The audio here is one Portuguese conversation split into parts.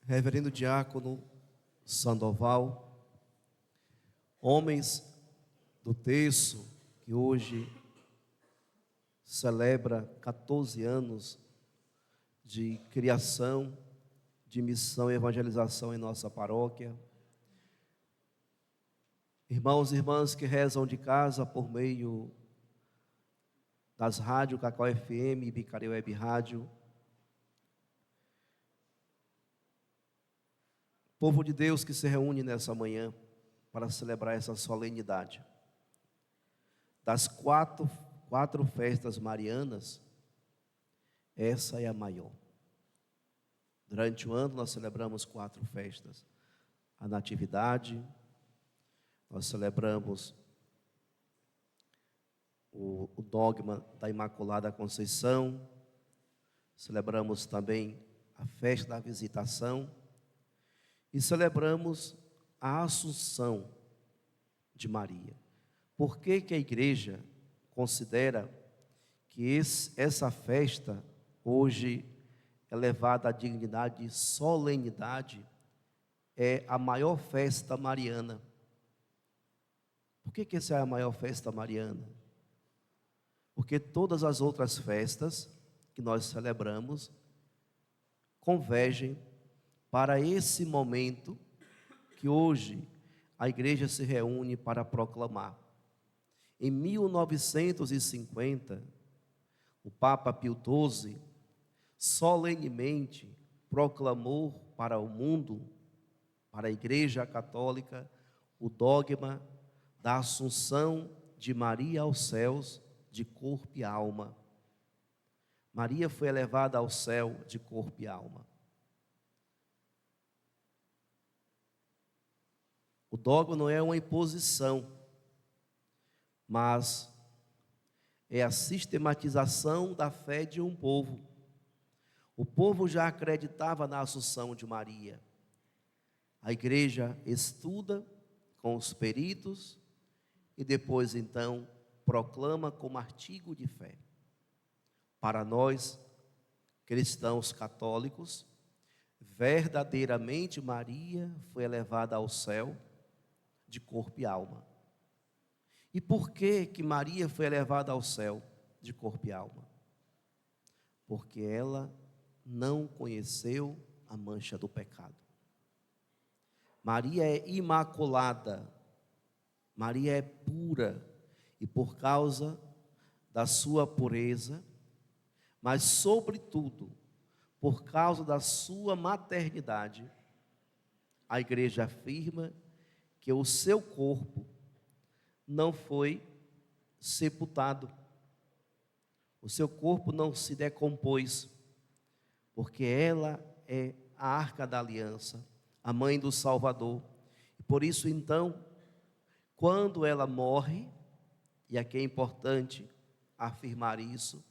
Reverendo Diácono Sandoval, homens do terço que hoje celebra 14 anos de criação, de missão e evangelização em nossa paróquia, irmãos e irmãs que rezam de casa por meio das rádios Cacau FM e Bicari Web Rádio, povo de Deus que se reúne nessa manhã para celebrar essa solenidade. Das quatro festas marianas, essa é a maior. Durante o ano nós celebramos 4 festas. A Natividade, nós celebramos o dogma da Imaculada Conceição, celebramos também a festa da Visitação e celebramos a Assunção de Maria. Por que que a igreja considera que essa festa hoje é levada à dignidade de solenidade, é a maior festa mariana? Por que que essa é a maior festa mariana? Porque todas as outras festas que nós celebramos convergem para esse momento que hoje a igreja se reúne para proclamar. Em 1950, o Papa Pio XII solenemente proclamou para o mundo, para a Igreja Católica, o dogma da Assunção de Maria aos céus de corpo e alma. Maria foi elevada ao céu de corpo e alma. O dogma não é uma imposição, mas é a sistematização da fé de um povo. O povo já acreditava na Assunção de Maria. A igreja estuda com os peritos e depois então proclama como artigo de fé. Para nós, cristãos católicos, verdadeiramente Maria foi elevada ao céu de corpo e alma. E por que que Maria foi elevada ao céu de corpo e alma? Porque ela não conheceu a mancha do pecado. Maria é imaculada, Maria é pura, e por causa da sua pureza, mas sobretudo por causa da sua maternidade, a igreja afirma que o seu corpo não foi sepultado, o seu corpo não se decompôs, porque ela é a arca da aliança, a mãe do Salvador. E por isso então, quando ela morre, e aqui é importante afirmar isso,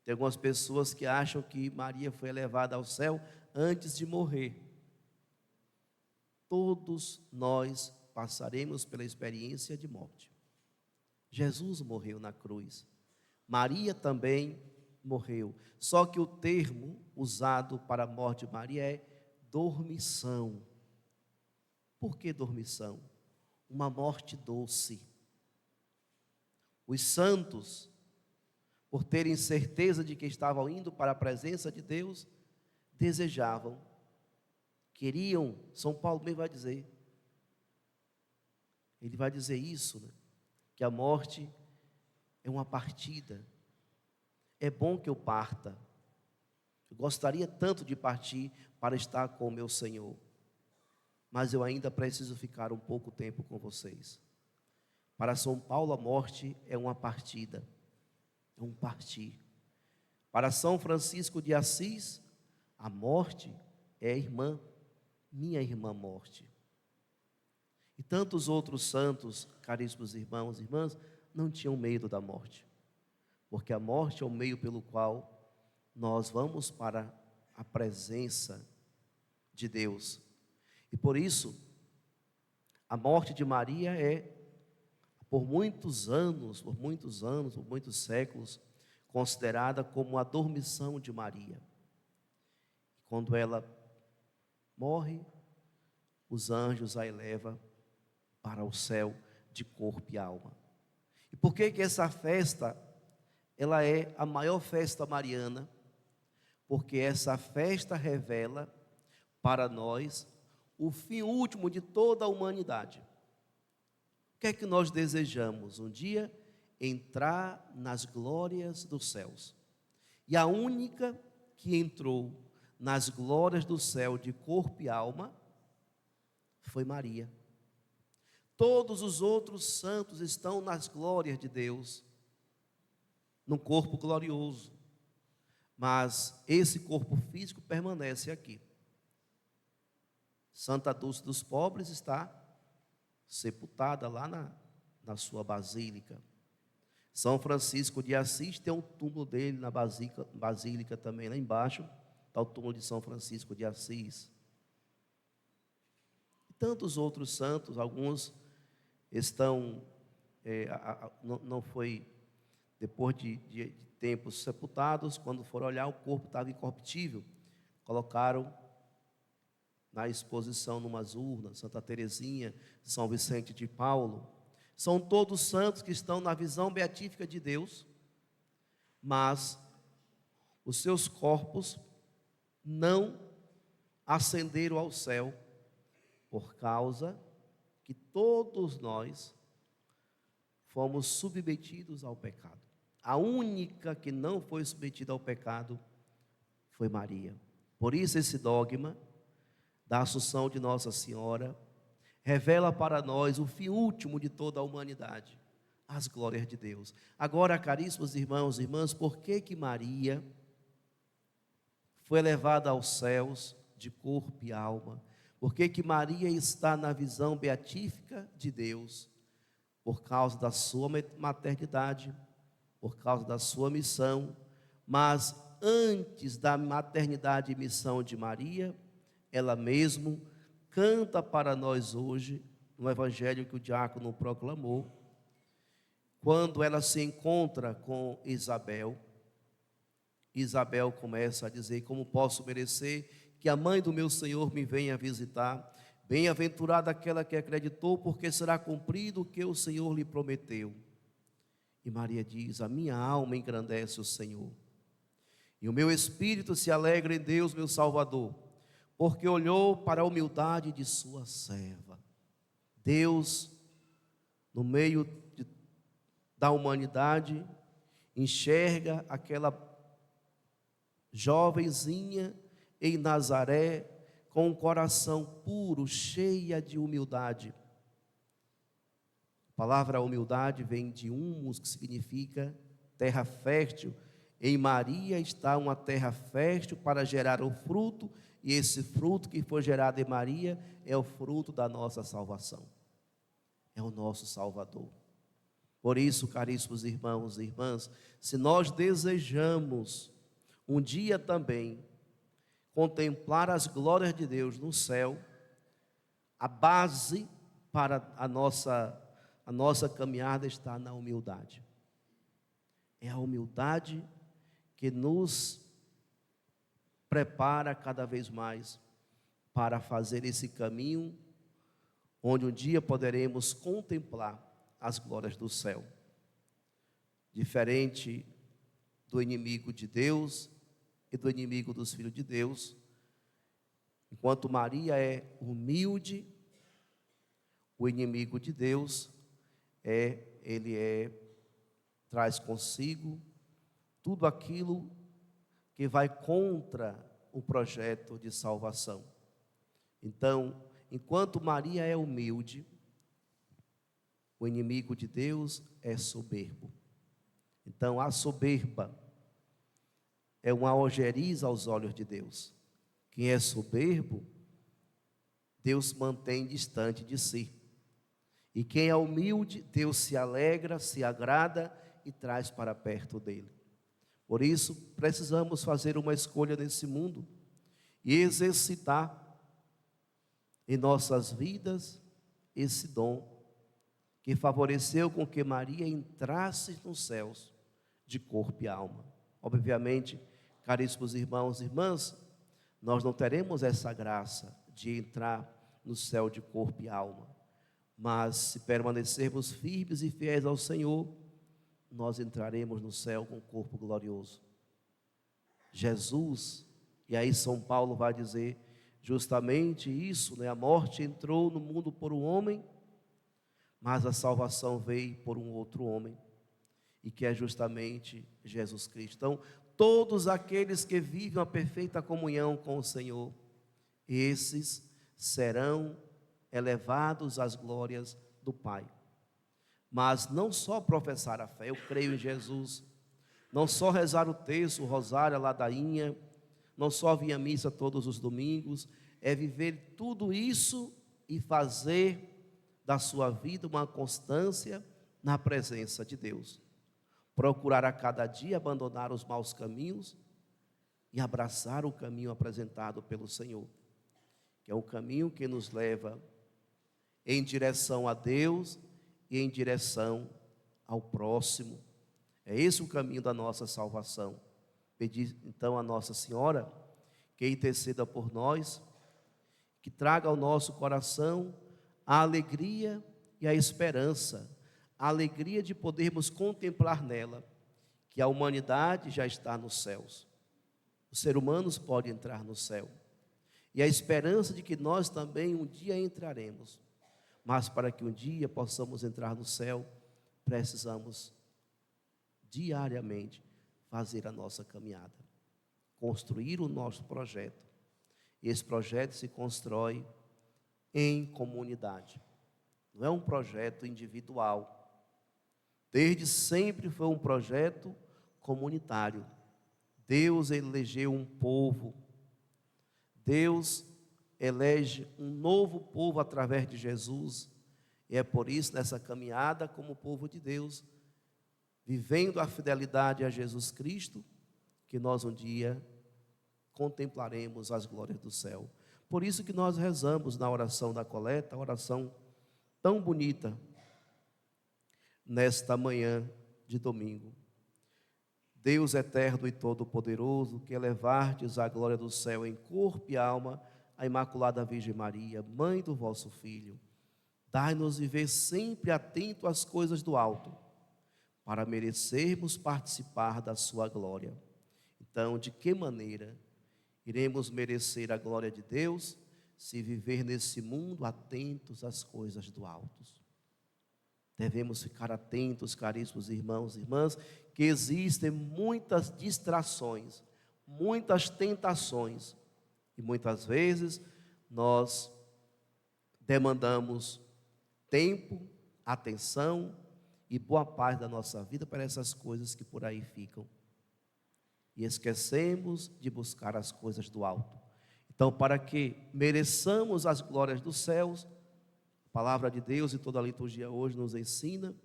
tem algumas pessoas que acham que Maria foi elevada ao céu antes de morrer. Todos nós passaremos pela experiência de morte. Jesus morreu na cruz, Maria também morreu, só que o termo usado para a morte de Maria é dormição. Por que dormição? Uma morte doce. Os santos, por terem certeza de que estavam indo para a presença de Deus, desejavam, queriam. São Paulo mesmo vai dizer, ele vai dizer isso, né? Que a morte é uma partida. É bom que eu parta, eu gostaria tanto de partir para estar com o meu Senhor, mas eu ainda preciso ficar um pouco tempo com vocês. Para São Paulo a morte é uma partida, é um partir. Para São Francisco de Assis, a morte é a irmã, minha irmã morte. E tantos outros santos, caríssimos irmãos e irmãs, não tinham medo da morte, porque a morte é o meio pelo qual nós vamos para a presença de Deus. E por isso, a morte de Maria é, por muitos anos, por muitos séculos, considerada como a dormição de Maria. Quando ela morre, os anjos a elevam para o céu de corpo e alma. E por que que essa festa, ela é a maior festa mariana? Porque essa festa revela para nós o fim último de toda a humanidade. O que é que nós desejamos? Um dia entrar nas glórias dos céus. E a única que entrou nas glórias do céu de corpo e alma foi Maria. Todos os outros santos estão nas glórias de Deus, num corpo glorioso. Mas esse corpo físico permanece aqui. Santa Dulce dos Pobres está sepultada lá na sua basílica. São Francisco de Assis tem um túmulo dele na basílica também, lá embaixo está o túmulo de São Francisco de Assis. E tantos outros santos, alguns estão, não foi depois de tempos sepultados, quando foram olhar o corpo estava incorruptível, colocaram na exposição numas urnas, Santa Teresinha, São Vicente de Paulo. São todos santos que estão na visão beatífica de Deus, mas os seus corpos não ascenderam ao céu, por causa que todos nós fomos submetidos ao pecado. A única que não foi submetida ao pecado foi Maria. Por isso esse dogma da Assunção de Nossa Senhora revela para nós o fim último de toda a humanidade, as glórias de Deus. Agora, caríssimos irmãos e irmãs, por que que Maria foi levada aos céus de corpo e alma? Por que que Maria está na visão beatífica de Deus? Por causa da sua maternidade, por causa da sua missão. Mas antes da maternidade e missão de Maria, ela mesma canta para nós hoje, no evangelho que o diácono proclamou, quando ela se encontra com Isabel. Isabel começa a dizer: como posso merecer que a mãe do meu Senhor me venha visitar? Bem-aventurada aquela que acreditou, porque será cumprido o que o Senhor lhe prometeu. E Maria diz: a minha alma engrandece o Senhor, e o meu espírito se alegra em Deus, meu Salvador, porque olhou para a humildade de sua serva. Deus, no meio da humanidade, enxerga aquela jovenzinha em Nazaré, com um coração puro, cheia de humildade. A palavra humildade vem de humus, que significa terra fértil. Em Maria está uma terra fértil para gerar o fruto, e esse fruto que foi gerado em Maria é o fruto da nossa salvação, é o nosso Salvador. Por isso, caríssimos irmãos e irmãs, se nós desejamos um dia também contemplar as glórias de Deus no céu, a base para a nossa caminhada está na humildade. É a humildade que nos prepara cada vez mais para fazer esse caminho, onde um dia poderemos contemplar as glórias do céu. Diferente do inimigo de Deus e do inimigo dos filhos de Deus, enquanto Maria é humilde, o inimigo de Deus traz consigo tudo aquilo que vai contra o projeto de salvação. Então, enquanto Maria é humilde, o inimigo de Deus é soberbo. Então, a soberba é uma ojeriza aos olhos de Deus. Quem é soberbo, Deus mantém distante de si. E quem é humilde, Deus se alegra, se agrada e traz para perto dele. Por isso, precisamos fazer uma escolha nesse mundo e exercitar em nossas vidas esse dom que favoreceu com que Maria entrasse nos céus de corpo e alma. Obviamente, caríssimos irmãos e irmãs, nós não teremos essa graça de entrar no céu de corpo e alma. Mas se permanecermos firmes e fiéis ao Senhor, nós entraremos no céu com corpo glorioso. Jesus, e aí São Paulo vai dizer justamente isso, né? A morte entrou no mundo por um homem, mas a salvação veio por um outro homem, e que é justamente Jesus Cristo. Então, todos aqueles que vivem a perfeita comunhão com o Senhor, esses serão elevados às glórias do Pai. Mas não só professar a fé, eu creio em Jesus, não só rezar o terço, o rosário, a ladainha, não só vir à missa todos os domingos, é viver tudo isso e fazer da sua vida uma constância na presença de Deus. Procurar a cada dia abandonar os maus caminhos e abraçar o caminho apresentado pelo Senhor, que é o caminho que nos leva em direção a Deus e em direção ao próximo. É esse o caminho da nossa salvação. Pedir então a Nossa Senhora que interceda por nós, que traga ao nosso coração a alegria e a esperança, a alegria de podermos contemplar nela que a humanidade já está nos céus. Os seres humanos podem entrar no céu. E a esperança de que nós também um dia entraremos. Mas para que um dia possamos entrar no céu, precisamos diariamente fazer a nossa caminhada, construir o nosso projeto. E esse projeto se constrói em comunidade. Não é um projeto individual. Desde sempre foi um projeto comunitário. Deus elegeu um povo. Deus elege um novo povo através de Jesus. E é por isso, nessa caminhada como povo de Deus, vivendo a fidelidade a Jesus Cristo, que nós um dia contemplaremos as glórias do céu. Por isso que nós rezamos na oração da coleta, a oração tão bonita, nesta manhã de domingo. Deus eterno e todo-poderoso, que elevastes a glória do céu em corpo e alma a Imaculada Virgem Maria, mãe do vosso Filho, dai-nos viver sempre atento às coisas do alto, para merecermos participar da sua glória. Então, de que maneira iremos merecer a glória de Deus se viver nesse mundo atentos às coisas do alto? Devemos ficar atentos, caríssimos irmãos e irmãs, que existem muitas distrações, muitas tentações, e muitas vezes nós demandamos tempo, atenção e boa parte da nossa vida para essas coisas que por aí ficam. E esquecemos de buscar as coisas do alto. Então, para que mereçamos as glórias dos céus, a palavra de Deus e toda a liturgia hoje nos ensina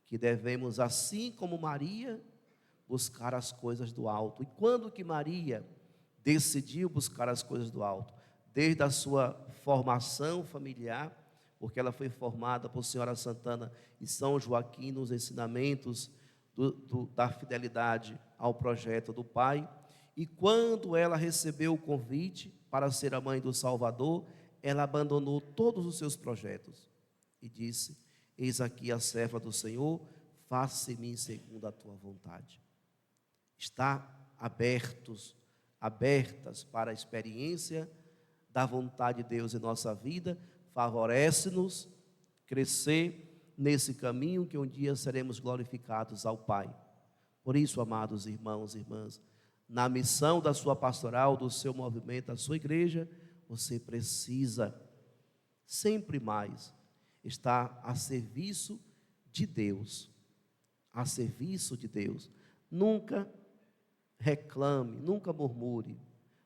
que devemos, assim como Maria, buscar as coisas do alto. E quando que Maria decidiu buscar as coisas do alto? Desde a sua formação familiar, porque ela foi formada por Senhora Santana e São Joaquim nos ensinamentos da fidelidade ao projeto do Pai. E quando ela recebeu o convite para ser a mãe do Salvador, ela abandonou todos os seus projetos e disse: eis aqui a serva do Senhor, faça em mim segundo a tua vontade. Está abertas para a experiência da vontade de Deus em nossa vida, favorece-nos crescer nesse caminho que um dia seremos glorificados ao Pai. Por isso, amados irmãos e irmãs, na missão da sua pastoral, do seu movimento, da sua igreja, você precisa sempre mais estar a serviço de Deus, a serviço de Deus. Nunca reclame, nunca murmure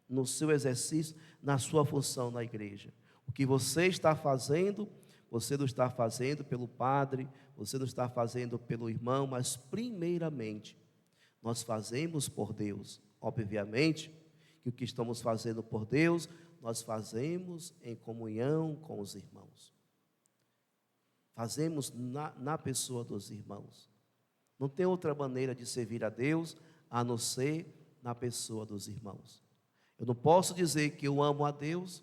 no seu exercício, na sua função na igreja. O que você está fazendo, você não está fazendo pelo padre, você não está fazendo pelo irmão, mas primeiramente nós fazemos por Deus. Obviamente que o que estamos fazendo por Deus, nós fazemos em comunhão com os irmãos. Fazemos na pessoa dos irmãos. Não tem outra maneira de servir a Deus a não ser na pessoa dos irmãos. Eu não posso dizer que eu amo a Deus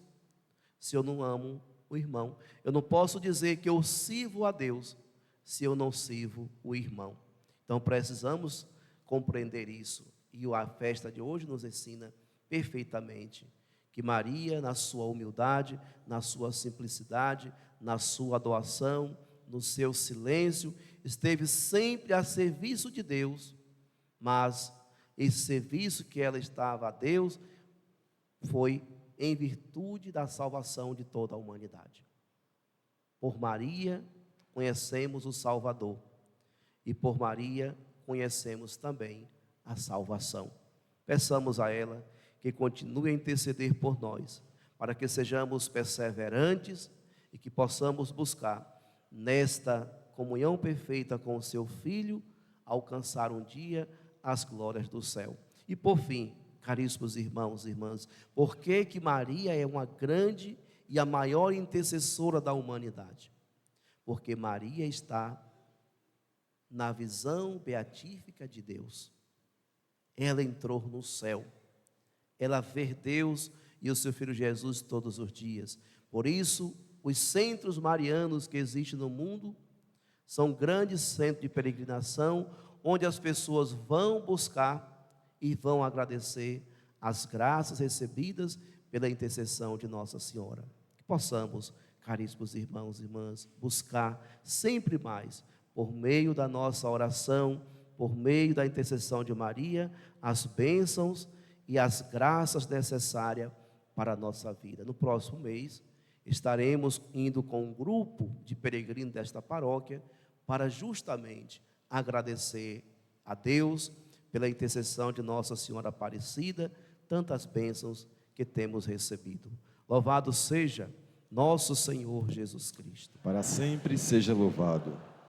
se eu não amo o irmão. Eu não posso dizer que eu sirvo a Deus se eu não sirvo o irmão. Então precisamos compreender isso. E a festa de hoje nos ensina perfeitamente que Maria, na sua humildade, na sua simplicidade, na sua doação, no seu silêncio, esteve sempre a serviço de Deus, mas esse serviço que ela estava a Deus foi em virtude da salvação de toda a humanidade. Por Maria conhecemos o Salvador, e por Maria conhecemos também a salvação. Peçamos a ela que continue a interceder por nós, para que sejamos perseverantes e que possamos buscar, nesta comunhão perfeita com o seu Filho, alcançar um dia as glórias do céu. E por fim, caríssimos irmãos e irmãs, por que Maria é uma grande e a maior intercessora da humanidade? Porque Maria está na visão beatífica de Deus. Ela entrou no céu. Ela vê Deus e o seu Filho Jesus todos os dias. Por isso, os centros marianos que existem no mundo são grandes centros de peregrinação, onde as pessoas vão buscar e vão agradecer as graças recebidas pela intercessão de Nossa Senhora. Que possamos, caríssimos irmãos e irmãs, buscar sempre mais, por meio da nossa oração, por meio da intercessão de Maria, as bênçãos e as graças necessárias para a nossa vida. No próximo mês, estaremos indo com um grupo de peregrinos desta paróquia para justamente agradecer a Deus pela intercessão de Nossa Senhora Aparecida, tantas bênçãos que temos recebido. Louvado seja nosso Senhor Jesus Cristo. Para sempre seja louvado.